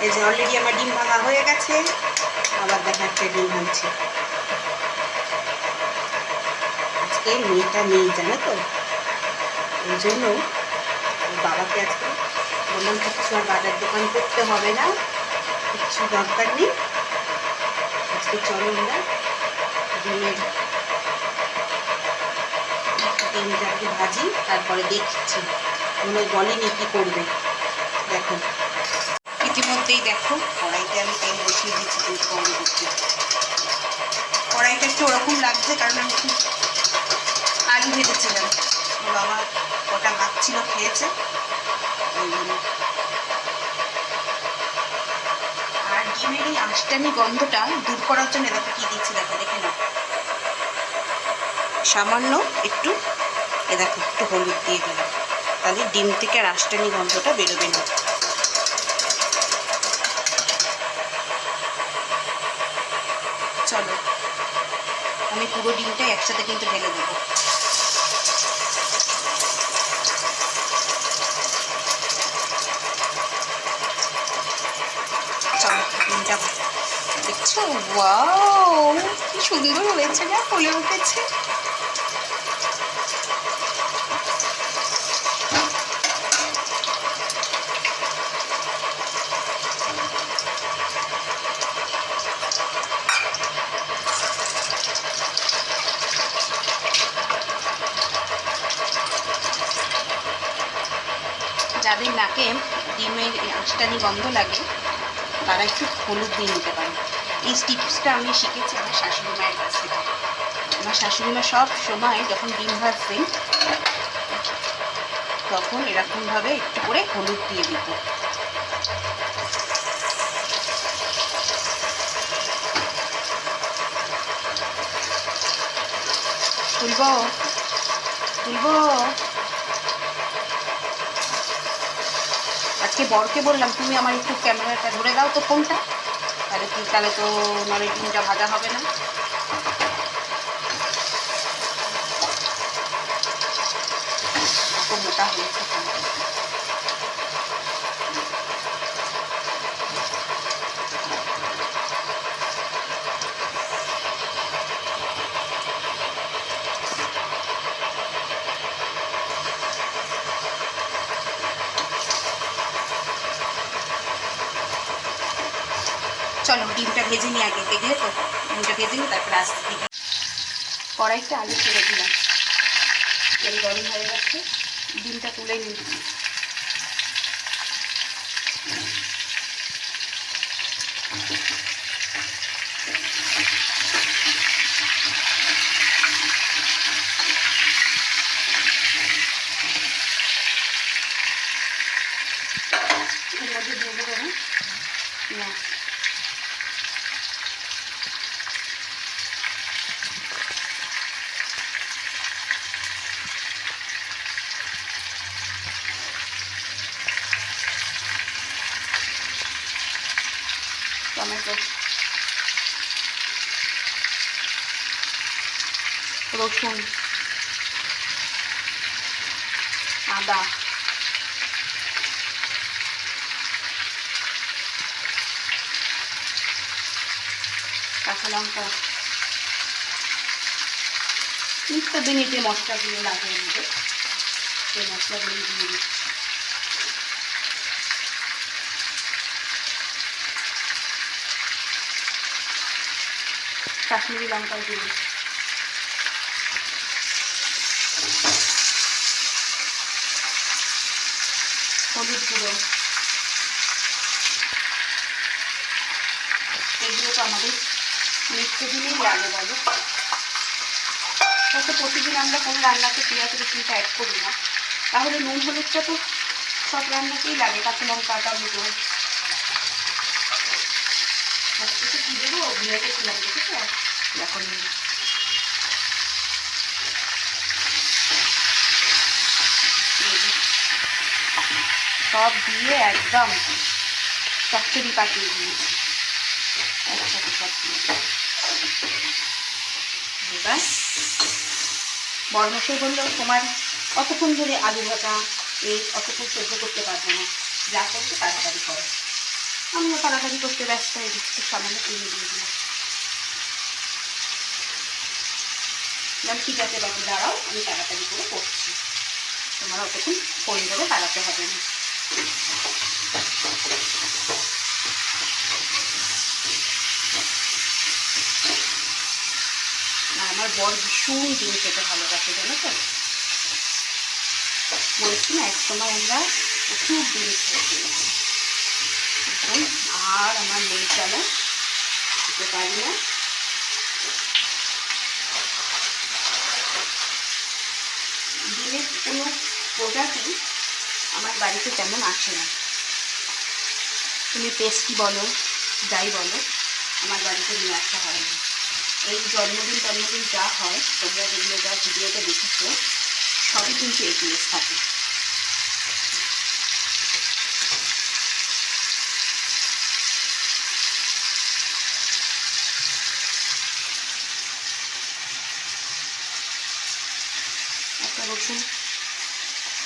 এই যে অলরেডি আমার ডিম ভাঙা হয়ে গেছে, আবার দেখা একটা ডিম ভাঙছে। আজকে মেয়েটা নেই জানো তো, ওই জন্য বাবাকে আজকে বললাম কিছু আর বাজার দোকান করতে হবে না, কিচ্ছু দরকার নেই, আজকে চলো আমরা ডিমটাকে ভাজি, তারপরে দেখছি মনে বলেনি কি করবে। দেখো ইতিমধ্যেই দেখো কড়াইতে আমি তেল বসিয়ে দিচ্ছি দুধ গরম করতে। কড়াইটা একটু ওরকম লাগছে কারণ আমি একটু আলু ভেজেছিলাম, বাবা কটা ভাত ছিল খেয়েছে ওই জন্য। আর ডিমের এই আঁশটানি গন্ধটা দূর করার জন্য দেখো কি দিচ্ছি, দেখো দেখে নাও, সামান্য একটু দেখো একটু হলুদ দিয়ে দিলাম, তাহলে ডিম থেকে আর আঁশটানি গন্ধটা বেরোবে না। চলো আমি পুরো ডিমটা একসাথে কিন্তু ঢেলে দেবো। চলো ডিমটা দেখছো, ওয়াও কি সুন্দর হয়েছে না, ফুলে উঠেছে। যাদের নাকে ডিমের আঁশটানি গন্ধ লাগে তারা একটু হলুদ দিয়ে নিতে পারে। এই টিপসটা আমি শিখেছি আমার শাশুড়ি মায়ের কাছ থেকে। আমার শাশুড়ি মা সব সময় যখন ডিম ভাজতেন তখন এরকমভাবে একটু করে হলুদ দিয়ে দিত। তুলবো তুলবো আজকে বরকে বললাম তুমি আমার একটু ক্যামেরাটা ধরে দাও তো ফোনটা, তাহলে তো নলে ডিমটা ভাজা হবে না। কত মোটা হয়েছে। চলো ডিমটা ভেজে নিই আগে, দেখলে তো ডিমটা ভেজে নিই তারপরে আসতে দিই। কড়াইতে আলু ছেড়ে দিলাম, তেল গরম হয়ে গেছে, ডিমটা তুলে নিই। এর মধ্যে দিয়ে দেবো না টমেটো, রসুন, আদা, কাঁচা লঙ্কা, নিত্যদিন যে মশলাগুলো লাগে আমাদের সেই মশলাগুলো দিয়ে দিচ্ছি। কাশ্মীরি লঙ্কা দিয়ে হলুদ গুঁড়ো, এগুলো তো আমাদের নিত্যদিনই লাগে বলো, হয়তো প্রতিদিন আমরা কোনো রান্নাতে পেঁয়াজ রসুনটা অ্যাড করি না, তাহলে নুন হলুদটা তো সব রান্নাতেই লাগে। কাঁচা লঙ্কা, টমেটো, সবকিছু কী দেবো ভেবেছিলাম, দেখেছো এখন সব দিয়ে একদম চচ্চড়ি পাঠিয়ে দিয়েছি একসাথে সব দিয়ে। এবার বড়মশাই বললো তোমার অতক্ষণ ধরে আলু ভাজা এই অতক্ষণ সহ্য করতে পারবো না, যা করতে তাড়াতাড়ি করো। আমিও তাড়াতাড়ি করতে ব্যস্ত হয়ে গেছি, তো সামান্য কিনে দিয়ে দিলাম। ঠিক আছে বাবু, দাঁড়াও, আমি তাড়াতাড়ি করে করছি, তোমার অতক্ষণ ফোন করে তাড়াতে হবে না। আমার বর ভীষণ ডিম খেতে ভালোবাসে, জানো তো। বলছি না, এক সময় আমরা প্রচুর ডিম খেয়েছি, আর আমার মেয়ে চালা খেতে পারি না। ডিমের কোনো প্রজাতি আমার বাড়িতে তেমন আসে না, তুমি পেস্টি বলো যাই বলো, আমার বাড়িতে নিয়ে আসা হয় না। এই জন্মদিন যা হয়, তোমরা যেগুলো যা ভিডিওতে দেখেছো সবই কিন্তু এগিয়ে থাকে। একটা রসুন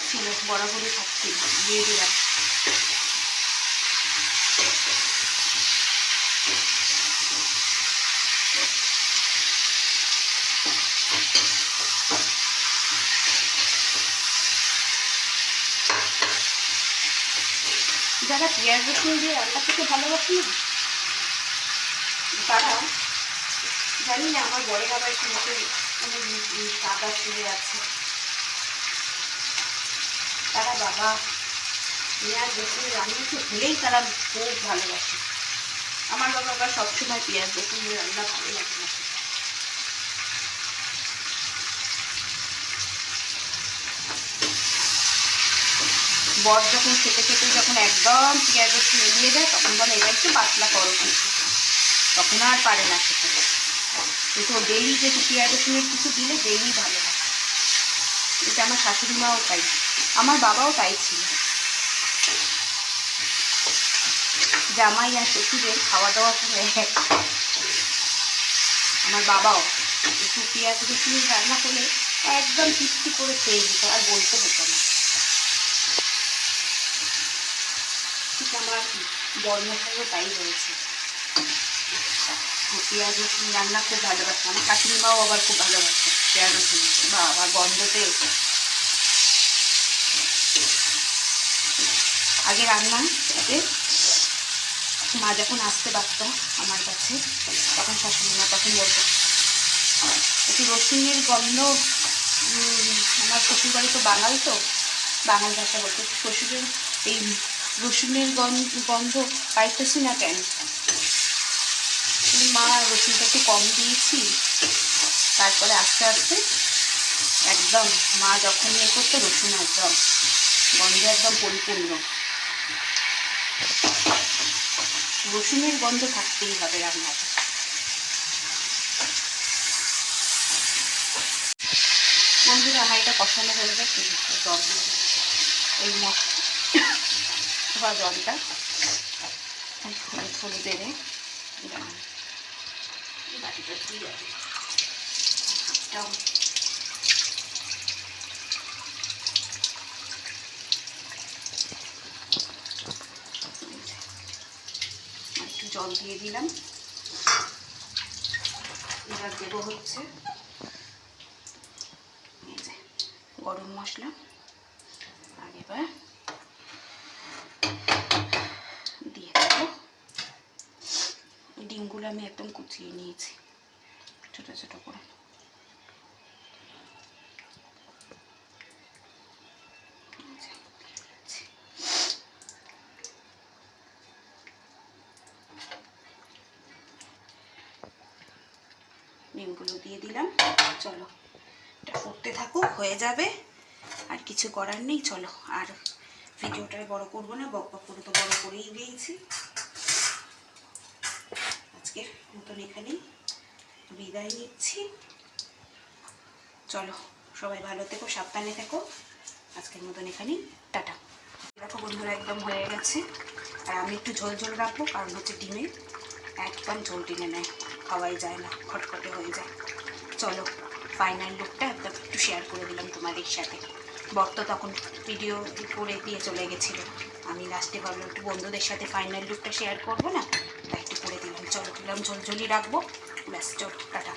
ছিল, বরাবরই খাচ্ছি, দিয়ে দিলাম। যারা পেঁয়াজ রসুন দিয়ে রান্না খেতে ভালোবাসে না, তারা, জানি না আমার বড় বাবা একটু অনেক সাদা চুলে আছে, তারা বাবা পেঁয়াজ রসুন রান্না একটু হলেই তারা খুব ভালোবাসে। আমার বাবা আবার সবসময় পেঁয়াজ রসুন দিয়ে রান্না ভালো লাগে না। বর যখন খেতে খেতে যখন একদম পেঁয়াজ রসুন এড়িয়ে যায়, তখন বলে এবার একটু পাতলা করো, কিন্তু তখন আর পারে না খেতে। কিন্তু ডেইলি যেহেতু পেঁয়াজ রসুনের কিছু দিলে ডেইলি ভালো হয়। এটা আমার শাশুড়ি মাও তাই, আমার বাবাও তাই ছিল। জামাই আর শ্বশুরের খাওয়া দাওয়া পুরো এক। আমার বাবাও একটু পেঁয়াজ রসুন রান্না করলে একদম তৃপ্তি করে খেয়ে দিত, আর বলতে হতো না। ঠিক আমার বর্মশাইও তাই রয়েছে, পেঁয়াজ রসুন রান্না খুব ভালোবাসে। আমার শাশুড়ি মাও আবার খুব ভালোবাসে পেঁয়াজ রসুন, বা আবার গন্ধতে। আগে রান্নাতে মা যখন আসতে পারত আমার কাছে, তখন শাশুড়ি মা তখন বলতো একটু রসুনের গন্ধ, আমার শ্বশুরবাড়ি তো বাঙাল, তো বাঙাল ভাষা বলতো, শ্বশুরের এই রসুনের গন্ধ পাইতেছি না কেন, মা রসুনটা একটু কম দিয়েছি। তারপরে আস্তে আস্তে একদম মা যখন ইয়ে করতো, রসুন একদম গন্ধ একদম পরিপূর্ণ। রসুনের গন্ধ থাকতেই হবে রান্নাতে। বন্ধুরা, আমার এটা কষানো হয়ে গেছে, জল দিয়ে এই মশলা জলটা ফুল দেবে, বাটিটা ধুয়ে যাবে। একটু জল দিয়ে দিলাম, এবার দেবো হচ্ছে গরম মশলা। আর এবার দিয়ে দেবো ডিমগুলো, আমি একদম কুচিয়ে নিয়েছি ছোট ছোট করে। ডিমগুলো দিয়ে দিলাম। চলো এটা ফুটতে থাকুক, হয়ে যাবে, আর কিছু করার নেই। চলো, আর ভিডিওটা বড় করবো না, বক বক করে তো বড় করেই দিয়েছি। আজকের মতন এখানেই বিদায় নিচ্ছি। চলো, সবাই ভালো থেকো, সাবধানে থেকো। আজকের মতন এখানেই টাটা। দেখো বন্ধুরা, একদম হয়ে গেছে। আর আমি একটু ঝোল ঝোল রাখবো, কারণ হচ্ছে ডিমে একদম ঝোল টেনে নেয়, খাওয়াই যায় না, খটখটে হয়ে যায়। চলো, ফাইনাল লুকটা একটু শেয়ার করে দিলাম তোমাদের সাথে। বর তো তখন ভিডিও করে দিয়ে চলে গেছিলো। আমি লাস্টে ভাবলাম একটু বন্ধুদের সাথে ফাইনাল লুকটা শেয়ার করবো না, তাই একটু করে দিলাম। চলো দিলাম ঝোলঝোলি রাখবো, ব্যাস চলো টাটা।